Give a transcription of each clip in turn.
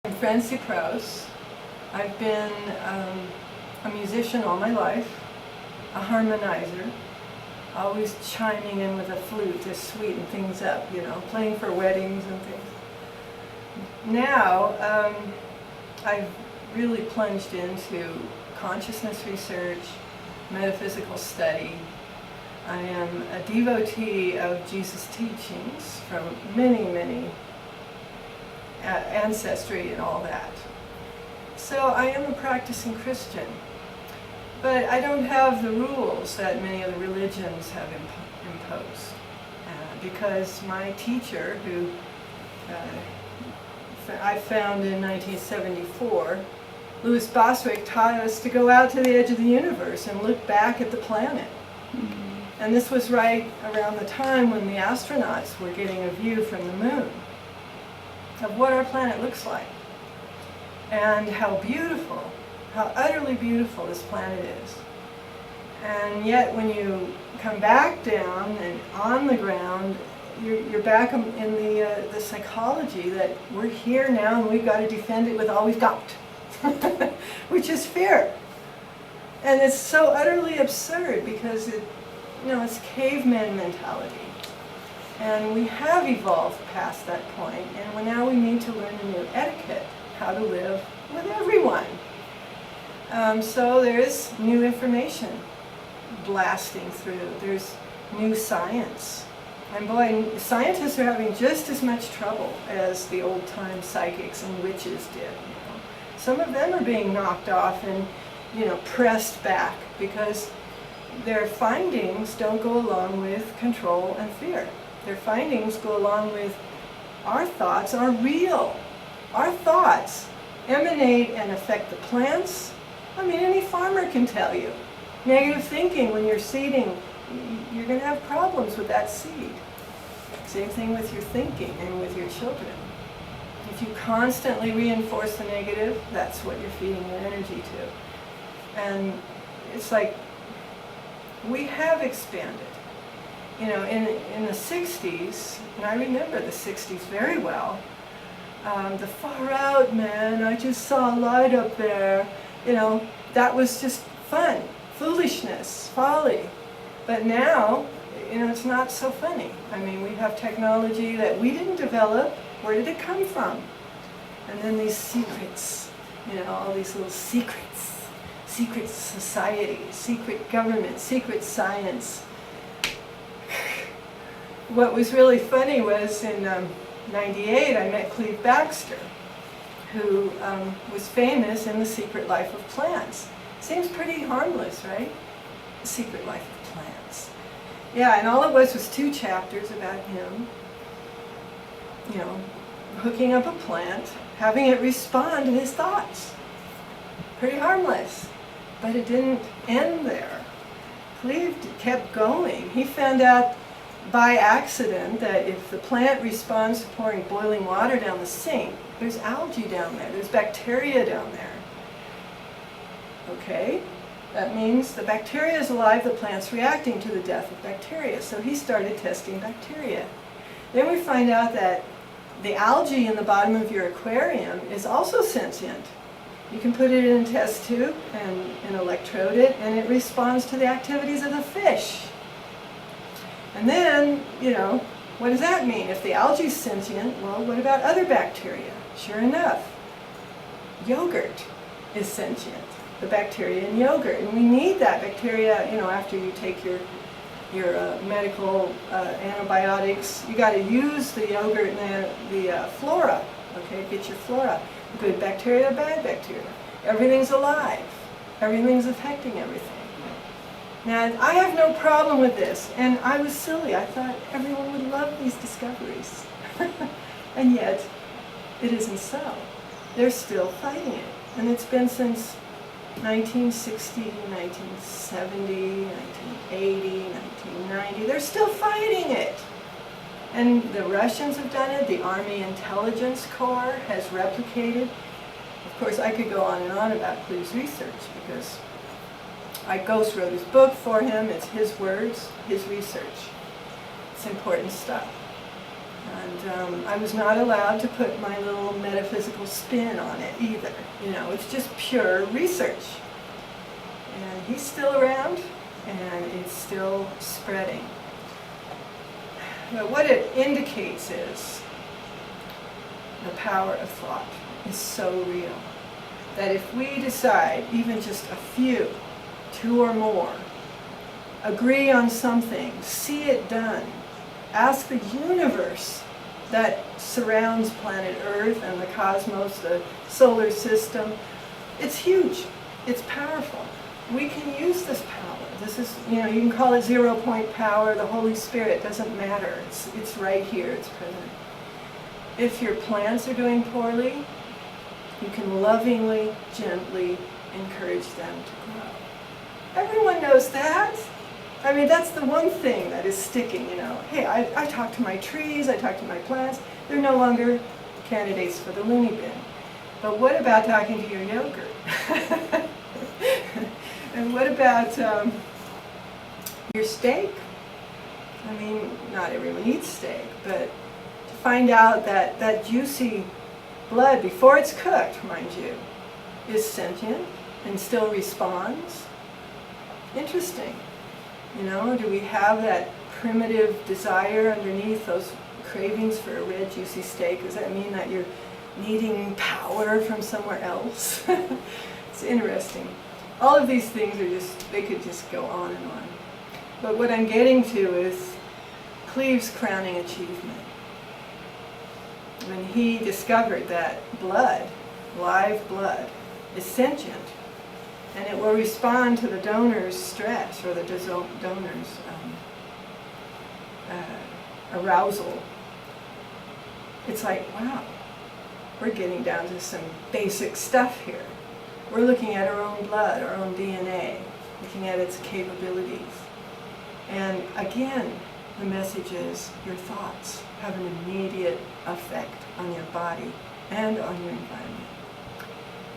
I'm Franci. I've been a musician all my life, a harmonizer, always chiming in with a flute to sweeten things up, you know, playing for weddings and things. Now, I've really plunged into consciousness research, metaphysical study. I am a devotee of Jesus' teachings from many ancestry and all that. So I am a practicing Christian, but I don't have the rules that many of the religions have imposed, because my teacher, who I found in 1974, Louis Bostwick, taught us to go out to the edge of the universe and look back at the planet. Mm-hmm. And this was right around the time when the astronauts were getting a view from the moon of what our planet looks like, and how beautiful, how utterly beautiful this planet is. And yet when you come back down and on the ground, you're back in the psychology that we're here now and we've got to defend it with all we've got, which is fear. And it's so utterly absurd because it's caveman mentality. And we have evolved past that point, and now we need to learn a new etiquette, how to live with everyone. So there is new information blasting through. There's new science. And boy, scientists are having just as much trouble as the old-time psychics and witches did. You know. Some of them are being knocked off and pressed back because their findings don't go along with control and fear. Their findings go along with our thoughts are real. Our thoughts emanate and affect the plants. I mean, any farmer can tell you. Negative thinking when you're seeding, you're going to have problems with that seed. Same thing with your thinking and with your children. If you constantly reinforce the negative, that's what you're feeding your energy to. And it's like we have expanded. In the 60s, and I remember the 60s very well, the far out, man, I just saw a light up there, that was just fun, foolishness, folly. But now, it's not so funny. I mean, we have technology that we didn't develop. Where did it come from? And then these secrets, all these little secrets, secret societies, secret government, secret science. What was really funny was in '98 I met Cleve Baxter, who was famous in The Secret Life of Plants. Seems pretty harmless, right? The Secret Life of Plants. Yeah, and all it was 2 chapters about him, hooking up a plant, having it respond to his thoughts. Pretty harmless, but it didn't end there. Cleve kept going. He found out by accident that if the plant responds to pouring boiling water down the sink, there's algae down there, there's bacteria down there. Okay, that means the bacteria is alive, the plant's reacting to the death of bacteria. So he started testing bacteria. Then we find out that the algae in the bottom of your aquarium is also sentient. You can put it in a test tube and electrode it, and it responds to the activities of the fish. And then, what does that mean? If the algae is sentient, well, what about other bacteria? Sure enough, yogurt is sentient, the bacteria in yogurt. And we need that bacteria, after you take your medical antibiotics, you got to use the yogurt and the flora, okay, get your flora. Good bacteria, bad bacteria. Everything's alive. Everything's affecting everything. Now, I have no problem with this, and I was silly. I thought everyone would love these discoveries. And yet, it isn't so. They're still fighting it. And it's been since 1960, 1970, 1980, 1990. They're still fighting it. And the Russians have done it. The Army Intelligence Corps has replicated. Of course, I could go on and on about Cleve's research because I ghost wrote his book for him. It's his words, his research. It's important stuff. And I was not allowed to put my little metaphysical spin on it either. You know, it's just pure research. And he's still around, and it's still spreading. But what it indicates is the power of thought is so real that if we decide, even just a few, 2 or more, agree on something, see it done, ask the universe that surrounds planet Earth and the cosmos, the solar system. It's huge. It's powerful. We can use this power. This is, you know, you can call it 0-point power, the Holy Spirit, doesn't matter. It's right here, it's present. If your plants are doing poorly, you can lovingly, gently encourage them to grow. Everyone knows that. I mean, that's the one thing that is sticking, you know. Hey, I talk to my trees, I talk to my plants. They're no longer candidates for the loony bin. But what about talking to your yogurt? And what about your steak? I mean, not everyone eats steak, but to find out that that juicy blood, before it's cooked, mind you, is sentient and still responds. Interesting. You know, do we have that primitive desire underneath those cravings for a red, juicy steak? Does that mean that you're needing power from somewhere else? It's interesting. All of these things are just, they could just go on and on. But what I'm getting to is Cleve's crowning achievement. When he discovered that blood, live blood, is sentient, and it will respond to the donor's stress or the donor's arousal. It's like, wow, we're getting down to some basic stuff here. We're looking at our own blood, our own DNA, looking at its capabilities. And again, the message is your thoughts have an immediate effect on your body and on your environment.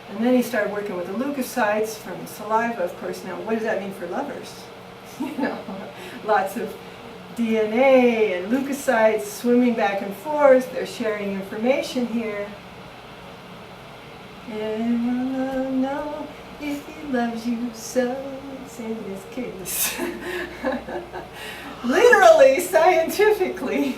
And then he started working with the leukocytes from saliva, of course. Now, what does that mean for lovers? You know, lots of DNA and leukocytes swimming back and forth. They're sharing information here. And we'll know if he loves you so, send his kiss. Literally, scientifically.